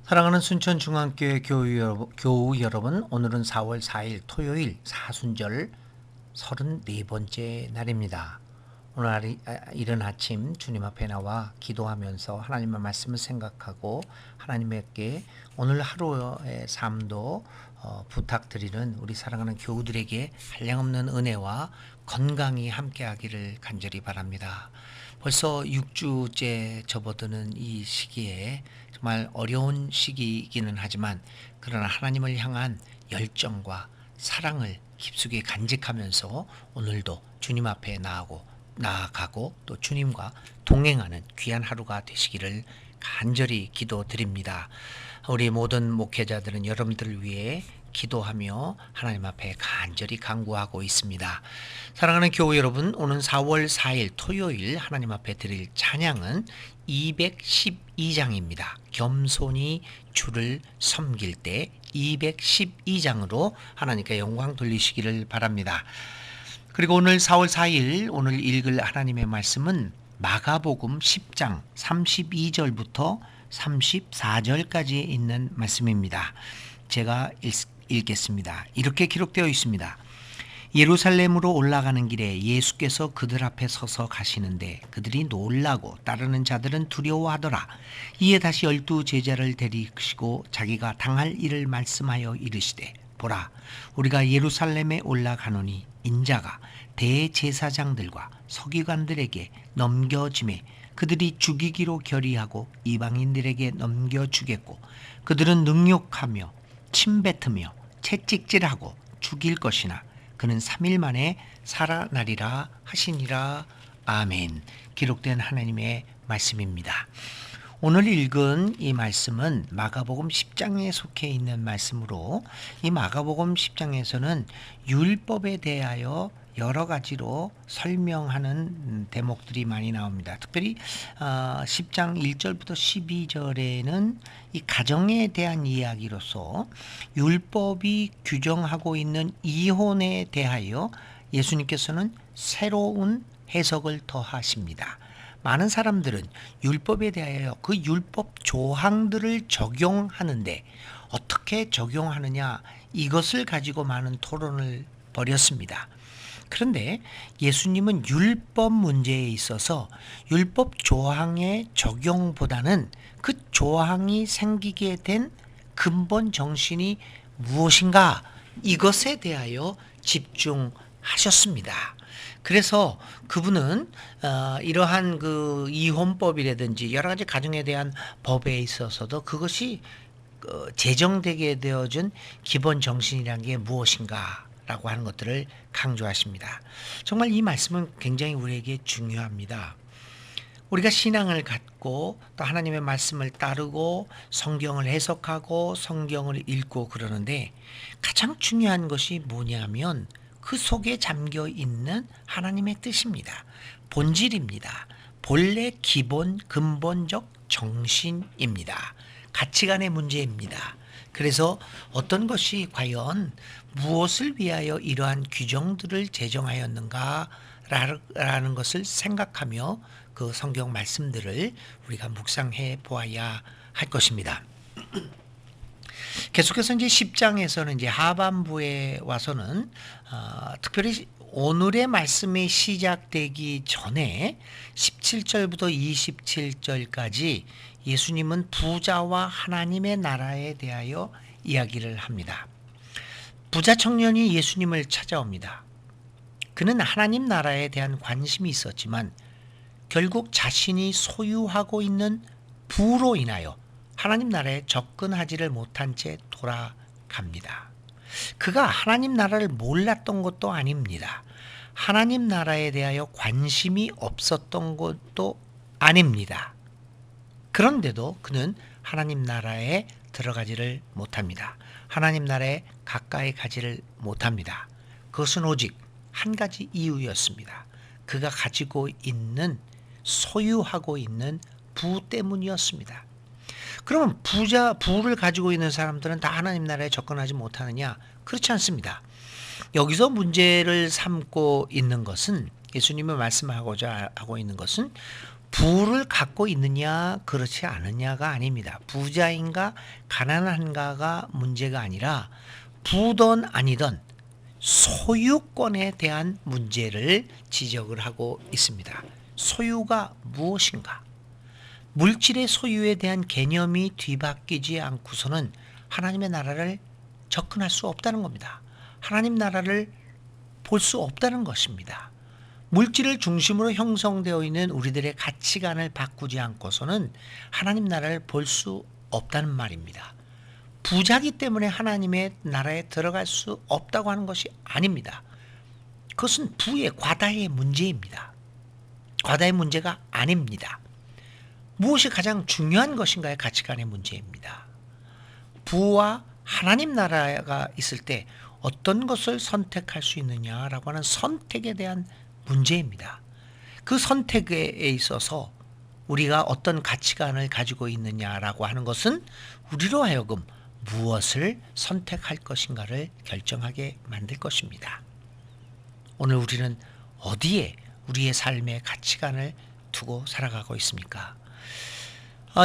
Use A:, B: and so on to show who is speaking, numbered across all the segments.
A: 사랑하는 순천중앙교회 교우 여러분, 오늘은 4월 4일 토요일 사순절 34번째 날입니다. 오늘 이른 아침 주님 앞에 나와 기도하면서 하나님의 말씀을 생각하고 하나님께 오늘 하루의 삶도 부탁드리는 우리 사랑하는 교우들에게 한량없는 은혜와 건강이 함께하기를 간절히 바랍니다. 벌써 6주째 접어드는 이 시기에 정말 어려운 시기이기는 하지만 그러나 하나님을 향한 열정과 사랑을 깊숙이 간직하면서 오늘도 주님 앞에 나아가고 또 주님과 동행하는 귀한 하루가 되시기를 간절히 기도드립니다. 우리 모든 목회자들은 여러분들을 위해 기도하며 하나님 앞에 간절히 간구하고 있습니다. 사랑하는 교우 여러분, 오늘 4월 4일 토요일 하나님 앞에 드릴 찬양은 212장입니다. 겸손히 주를 섬길 때 212장으로 하나님께 영광 돌리시기를 바랍니다. 그리고 오늘 4월 4일 오늘 읽을 하나님의 말씀은 마가복음 10장 32절부터 34절까지 있는 말씀입니다. 제가 읽겠습니다. 이렇게 기록되어 있습니다. 예루살렘으로 올라가는 길에 예수께서 그들 앞에 서서 가시는데 그들이 놀라고 따르는 자들은 두려워하더라. 이에 다시 12 제자를 데리시고 자기가 당할 일을 말씀하여 이르시되, 보라, 우리가 예루살렘에 올라가노니 인자가 대제사장들과 서기관들에게 넘겨짐에 그들이 죽이기로 결의하고 이방인들에게 넘겨주겠고 그들은 능욕하며 침뱉으며 채찍질하고 죽일 것이나 그는 3일 만에 살아나리라 하시니라. 아멘. 기록된 하나님의 말씀입니다. 오늘 읽은 이 말씀은 마가복음 10장에 속해 있는 말씀으로 이 마가복음 10장에서는 율법에 대하여 여러 가지로 설명하는 대목들이 많이 나옵니다. 특별히 10장 1절부터 12절에는 이 가정에 대한 이야기로서 율법이 규정하고 있는 이혼에 대하여 예수님께서는 새로운 해석을 더하십니다. 많은 사람들은 율법에 대하여 그 율법 조항들을 적용하는데 어떻게 적용하느냐, 이것을 가지고 많은 토론을 벌였습니다. 그런데 예수님은 율법 문제에 있어서 율법 조항의 적용보다는 그 조항이 생기게 된 근본 정신이 무엇인가, 이것에 대하여 집중하셨습니다. 그래서 그분은 이러한 그 이혼법이라든지 여러 가지 가정에 대한 법에 있어서도 그것이 제정되게 되어진 기본 정신이란 게 무엇인가 라고 하는 것들을 강조하십니다. 정말 이 말씀은 굉장히 우리에게 중요합니다. 우리가 신앙을 갖고 또 하나님의 말씀을 따르고 성경을 해석하고 성경을 읽고 그러는데 가장 중요한 것이 뭐냐면 그 속에 잠겨 있는 하나님의 뜻입니다. 본질입니다. 본래 기본 근본적 정신입니다. 가치관의 문제입니다. 그래서 어떤 것이 과연 무엇을 위하여 이러한 규정들을 제정하였는가 라는 것을 생각하며 그 성경 말씀들을 우리가 묵상해 보아야 할 것입니다. 계속해서 이제 10장에서는 이제 하반부에 와서는 특별히 오늘의 말씀이 시작되기 전에 17절부터 27절까지 예수님은 부자와 하나님의 나라에 대하여 이야기를 합니다. 부자 청년이 예수님을 찾아옵니다. 그는 하나님 나라에 대한 관심이 있었지만 결국 자신이 소유하고 있는 부로 인하여 하나님 나라에 접근하지를 못한 채 돌아갑니다. 그가 하나님 나라를 몰랐던 것도 아닙니다. 하나님 나라에 대하여 관심이 없었던 것도 아닙니다. 그런데도 그는 하나님 나라에 들어가지를 못합니다. 하나님 나라에 가까이 가지를 못합니다. 그것은 오직 한 가지 이유였습니다. 그가 가지고 있는, 소유하고 있는 부 때문이었습니다. 그러면 부를 가지고 있는 사람들은 다 하나님 나라에 접근하지 못하느냐? 그렇지 않습니다. 여기서 문제를 삼고 있는 것은, 예수님이 말씀하고자 하고 있는 것은 부를 갖고 있느냐 그렇지 않느냐가 아닙니다. 부자인가 가난한가가 문제가 아니라 부든 아니든 소유권에 대한 문제를 지적을 하고 있습니다. 소유가 무엇인가? 물질의 소유에 대한 개념이 뒤바뀌지 않고서는 하나님의 나라를 접근할 수 없다는 겁니다. 하나님 나라를 볼 수 없다는 것입니다. 물질을 중심으로 형성되어 있는 우리들의 가치관을 바꾸지 않고서는 하나님 나라를 볼 수 없다는 말입니다. 부자기 때문에 하나님의 나라에 들어갈 수 없다고 하는 것이 아닙니다. 그것은 부의 과다의 문제입니다. 과다의 문제가 아닙니다. 무엇이 가장 중요한 것인가의 가치관의 문제입니다. 부와 하나님 나라가 있을 때 어떤 것을 선택할 수 있느냐라고 하는 선택에 대한 문제입니다. 그 선택에 있어서 우리가 어떤 가치관을 가지고 있느냐라고 하는 것은 우리로 하여금 무엇을 선택할 것인가를 결정하게 만들 것입니다. 오늘 우리는 어디에 우리의 삶의 가치관을 두고 살아가고 있습니까?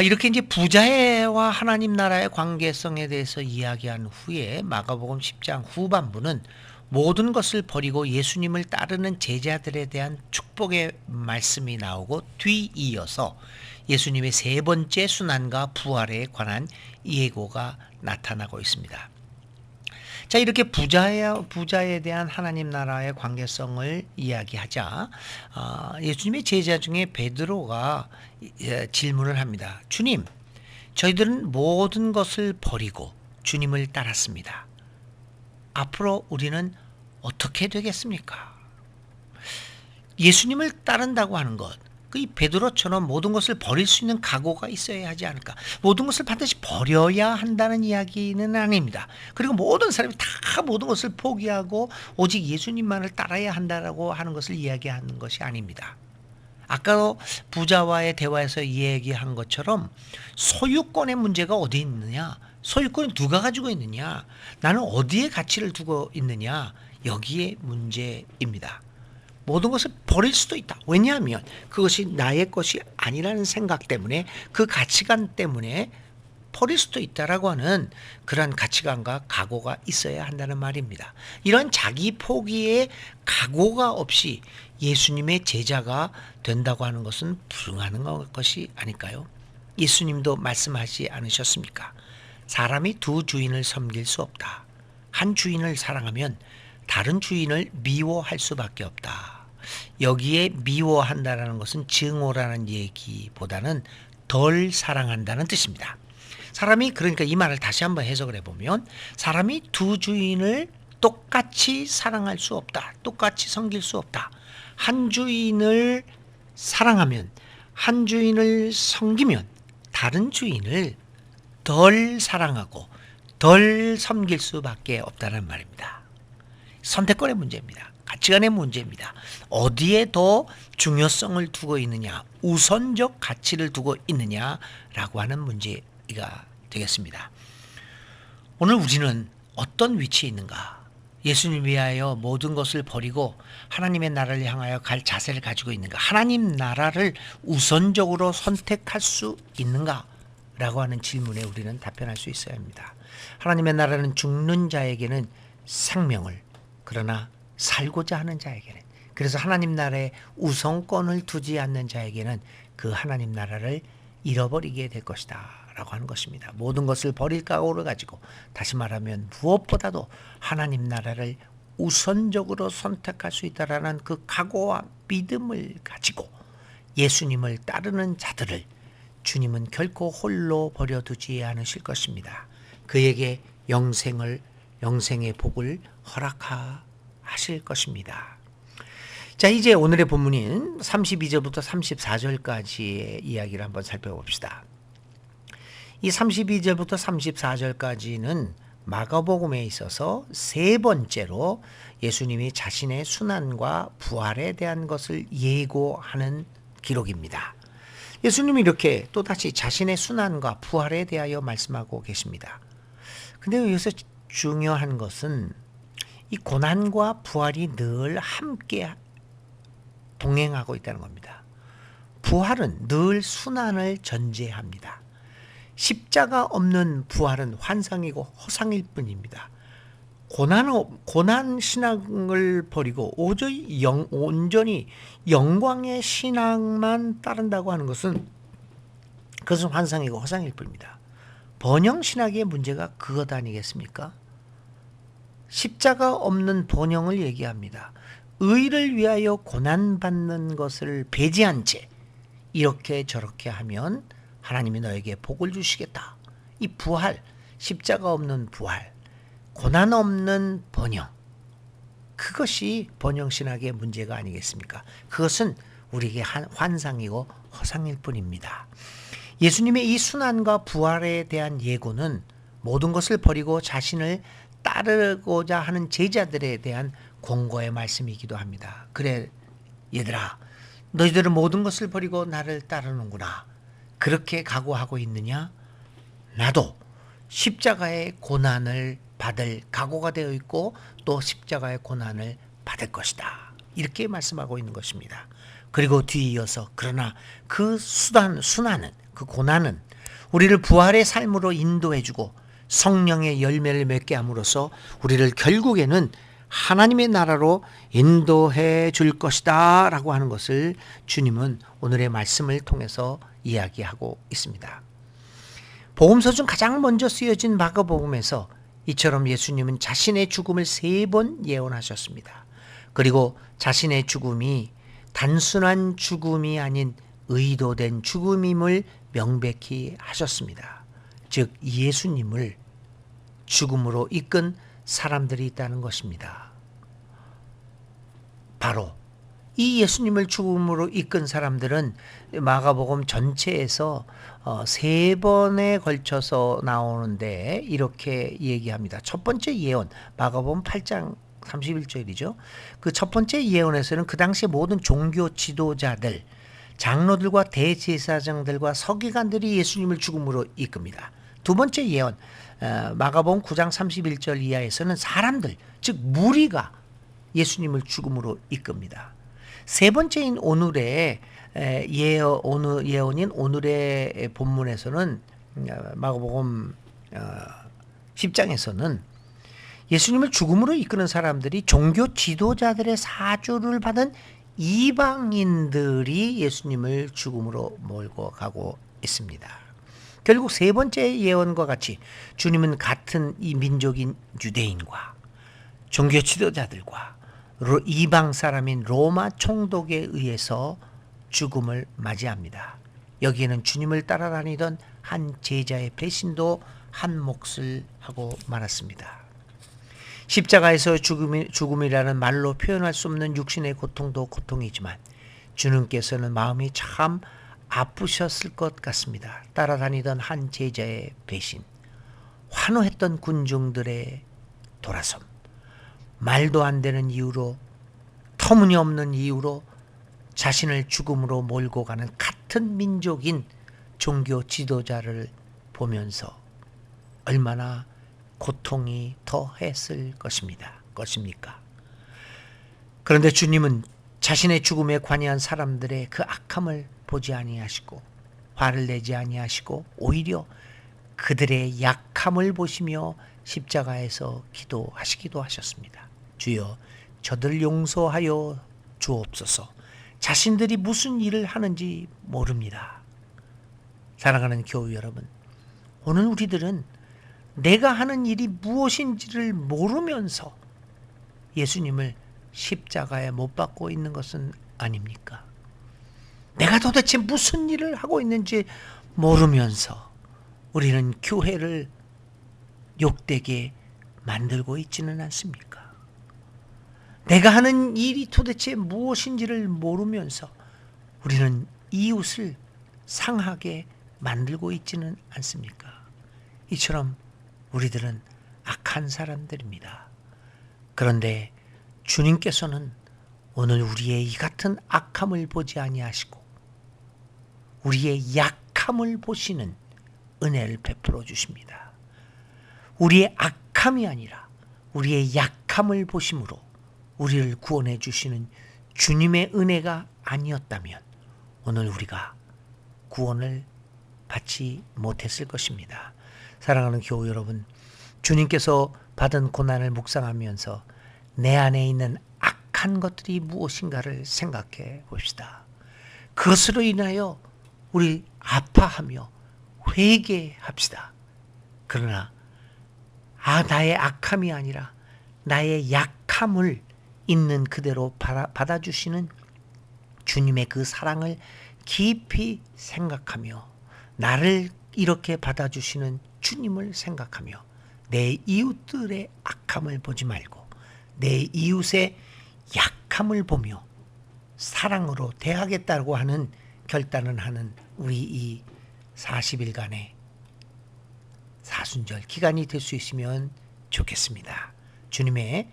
A: 이렇게 이제 부자와 하나님 나라의 관계성에 대해서 이야기한 후에 마가복음 10장 후반부는 모든 것을 버리고 예수님을 따르는 제자들에 대한 축복의 말씀이 나오고 뒤이어서 예수님의 세 번째 순환과 부활에 관한 예고가 나타나고 있습니다. 자, 이렇게 부자에 대한 하나님 나라의 관계성을 이야기하자 예수님의 제자 중에 베드로가 질문을 합니다. 주님, 저희들은 모든 것을 버리고 주님을 따랐습니다. 앞으로 우리는 어떻게 되겠습니까? 예수님을 따른다고 하는 것, 이 베드로처럼 모든 것을 버릴 수 있는 각오가 있어야 하지 않을까? 모든 것을 반드시 버려야 한다는 이야기는 아닙니다. 그리고 모든 사람이 다 모든 것을 포기하고 오직 예수님만을 따라야 한다라고 하는 것을 이야기하는 것이 아닙니다. 아까 부자와의 대화에서 이야기한 것처럼 소유권의 문제가 어디 있느냐? 소유권을 누가 가지고 있느냐? 나는 어디에 가치를 두고 있느냐? 여기에 문제입니다. 모든 것을 버릴 수도 있다. 왜냐하면 그것이 나의 것이 아니라는 생각 때문에, 그 가치관 때문에 버릴 수도 있다라고 하는 그런 가치관과 각오가 있어야 한다는 말입니다. 이런 자기 포기의 각오가 없이 예수님의 제자가 된다고 하는 것은 불가능한 것이 아닐까요? 예수님도 말씀하지 않으셨습니까? 사람이 두 주인을 섬길 수 없다. 한 주인을 사랑하면 다른 주인을 미워할 수밖에 없다. 여기에 미워한다는 것은 증오라는 얘기보다는 덜 사랑한다는 뜻입니다. 사람이, 그러니까 이 말을 다시 한번 해석을 해보면, 사람이 두 주인을 똑같이 사랑할 수 없다. 똑같이 섬길 수 없다. 한 주인을 사랑하면, 한 주인을 섬기면 다른 주인을 덜 사랑하고 덜 섬길 수밖에 없다는 말입니다. 선택권의 문제입니다. 가치관의 문제입니다. 어디에 더 중요성을 두고 있느냐, 우선적 가치를 두고 있느냐라고 하는 문제가 되겠습니다. 오늘 우리는 어떤 위치에 있는가? 예수님 위하여 모든 것을 버리고 하나님의 나라를 향하여 갈 자세를 가지고 있는가? 하나님 나라를 우선적으로 선택할 수 있는가? 라고 하는 질문에 우리는 답변할 수 있어야 합니다. 하나님의 나라는 죽는 자에게는 생명을, 그러나 살고자 하는 자에게는, 그래서 하나님 나라에 우선권을 두지 않는 자에게는 그 하나님 나라를 잃어버리게 될 것이다 라고 하는 것입니다. 모든 것을 버릴 각오를 가지고, 다시 말하면 무엇보다도 하나님 나라를 우선적으로 선택할 수 있다라는 그 각오와 믿음을 가지고 예수님을 따르는 자들을 주님은 결코 홀로 버려두지 않으실 것입니다. 그에게 영생의 복을 허락하실 것입니다. 자, 이제 오늘의 본문인 32절부터 34절까지의 이야기를 한번 살펴봅시다. 이 32절부터 34절까지는 마가복음에 있어서 세 번째로 예수님이 자신의 순환과 부활에 대한 것을 예고하는 기록입니다. 예수님이 이렇게 또다시 자신의 순환과 부활에 대하여 말씀하고 계십니다. 근데 여기서 중요한 것은 이 고난과 부활이 늘 함께 동행하고 있다는 겁니다. 부활은 늘 순환을 전제합니다. 십자가 없는 부활은 환상이고 허상일 뿐입니다. 고난 신앙을 버리고 온전히 영광의 신앙만 따른다고 하는 것은 그것은 환상이고 허상일 뿐입니다. 번영 신학의 문제가 그것 아니겠습니까? 십자가 없는 번영을 얘기합니다. 의를 위하여 고난받는 것을 배제한 채 이렇게 저렇게 하면 하나님이 너에게 복을 주시겠다. 이 부활, 십자가 없는 부활, 고난 없는 번영, 그것이 번영신학의 문제가 아니겠습니까? 그것은 우리에게 환상이고 허상일 뿐입니다. 예수님의 이 순환과 부활에 대한 예고는 모든 것을 버리고 자신을 따르고자 하는 제자들에 대한 권고의 말씀이기도 합니다. 그래 얘들아, 너희들은 모든 것을 버리고 나를 따르는구나. 그렇게 각오하고 있느냐? 나도 십자가의 고난을 받을 각오가 되어 있고 또 십자가의 고난을 받을 것이다. 이렇게 말씀하고 있는 것입니다. 그리고 뒤에 이어서 그러나 그 순환은, 그 고난은 우리를 부활의 삶으로 인도해주고 성령의 열매를 맺게 함으로써 우리를 결국에는 하나님의 나라로 인도해 줄 것이다 라고 하는 것을 주님은 오늘의 말씀을 통해서 이야기하고 있습니다. 복음서 중 가장 먼저 쓰여진 마가복음에서 이처럼 예수님은 자신의 죽음을 3번 예언하셨습니다. 그리고 자신의 죽음이 단순한 죽음이 아닌 의도된 죽음임을 명백히 하셨습니다. 즉 예수님을 죽음으로 이끈 사람들이 있다는 것입니다. 바로 이 예수님을 죽음으로 이끈 사람들은 마가복음 전체에서 3번에 걸쳐서 나오는데 이렇게 얘기합니다. 첫 번째 예언, 마가복음 8장 31절이죠. 그 첫 번째 예언에서는 그 당시 모든 종교 지도자들, 장로들과 대제사장들과 서기관들이 예수님을 죽음으로 이끕니다. 두 번째 예언, 마가복음 9장 31절 이하에서는 사람들, 즉 무리가 예수님을 죽음으로 이끕니다. 세 번째인 오늘의 예언인 오늘의 본문에서는 마가복음 10장에서는 예수님을 죽음으로 이끄는 사람들이 종교 지도자들의 사주를 받은 이방인들이 예수님을 죽음으로 몰고 가고 있습니다. 결국 세 번째 예언과 같이 주님은 같은 이 민족인 유대인과 종교 지도자들과 이방 사람인 로마 총독에 의해서 죽음을 맞이합니다. 여기에는 주님을 따라다니던 한 제자의 배신도 한 몫을 하고 말았습니다. 십자가에서 죽음이라는 말로 표현할 수 없는 육신의 고통도 고통이지만 주님께서는 마음이 참 아프셨을 것 같습니다. 따라다니던 한 제자의 배신, 환호했던 군중들의 돌아섬, 말도 안 되는 이유로, 터무니없는 이유로 자신을 죽음으로 몰고 가는 같은 민족인 종교 지도자를 보면서 얼마나 고통이 더했을 것입니까? 그런데 주님은 자신의 죽음에 관여한 사람들의 그 악함을 보지 아니하시고 화를 내지 아니하시고 오히려 그들의 약함을 보시며 십자가에서 기도하시기도 하셨습니다. 주여 저들 용서하여 주옵소서. 자신들이 무슨 일을 하는지 모릅니다. 사랑하는 교우 여러분, 오늘 우리들은 내가 하는 일이 무엇인지를 모르면서 예수님을 십자가에 못 박고 있는 것은 아닙니까? 내가 도대체 무슨 일을 하고 있는지 모르면서 우리는 교회를 욕되게 만들고 있지는 않습니까? 내가 하는 일이 도대체 무엇인지를 모르면서 우리는 이웃을 상하게 만들고 있지는 않습니까? 이처럼 우리들은 악한 사람들입니다. 그런데 주님께서는 오늘 우리의 이 같은 악함을 보지 아니하시고 우리의 약함을 보시는 은혜를 베풀어 주십니다. 우리의 악함이 아니라 우리의 약함을 보심으로 우리를 구원해 주시는 주님의 은혜가 아니었다면 오늘 우리가 구원을 받지 못했을 것입니다. 사랑하는 교우 여러분, 주님께서 받은 고난을 묵상하면서 내 안에 있는 악한 것들이 무엇인가를 생각해 봅시다. 그것으로 인하여 우리 아파하며 회개합시다. 그러나 나의 악함이 아니라 나의 약함을 있는 그대로 받아주시는 주님의 그 사랑을 깊이 생각하며 나를 이렇게 받아주시는 주님을 생각하며 내 이웃들의 악함을 보지 말고 내 이웃의 약함을 보며 사랑으로 대하겠다고 하는 결단을 하는 우리 이 40일간의 사순절 기간이 될 수 있으면 좋겠습니다. 주님의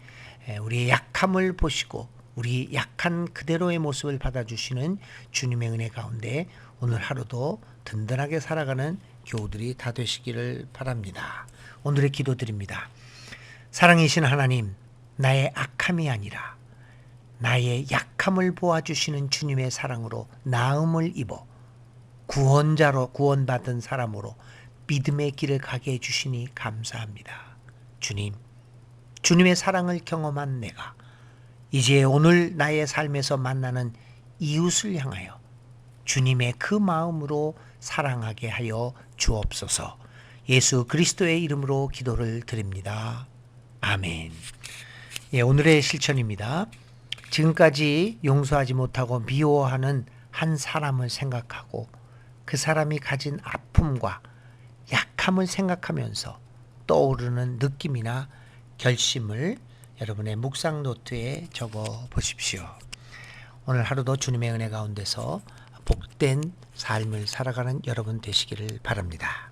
A: 우리의 약함을 보시고 우리 약한 그대로의 모습을 받아주시는 주님의 은혜 가운데 오늘 하루도 든든하게 살아가는 교우들이 다 되시기를 바랍니다. 오늘의 기도드립니다. 사랑이신 하나님, 나의 악함이 아니라 나의 약함을 보아주시는 주님의 사랑으로 나음을 입어 구원자로 구원받은 사람으로 믿음의 길을 가게 해주시니 감사합니다. 주님, 주님의 사랑을 경험한 내가 이제 오늘 나의 삶에서 만나는 이웃을 향하여 주님의 그 마음으로 사랑하게 하여 주옵소서. 예수 그리스도의 이름으로 기도를 드립니다. 아멘. 오늘의 실천입니다. 지금까지 용서하지 못하고 미워하는 한 사람을 생각하고 그 사람이 가진 아픔과 약함을 생각하면서 떠오르는 느낌이나 결심을 여러분의 묵상 노트에 적어 보십시오. 오늘 하루도 주님의 은혜 가운데서 복된 삶을 살아가는 여러분 되시기를 바랍니다.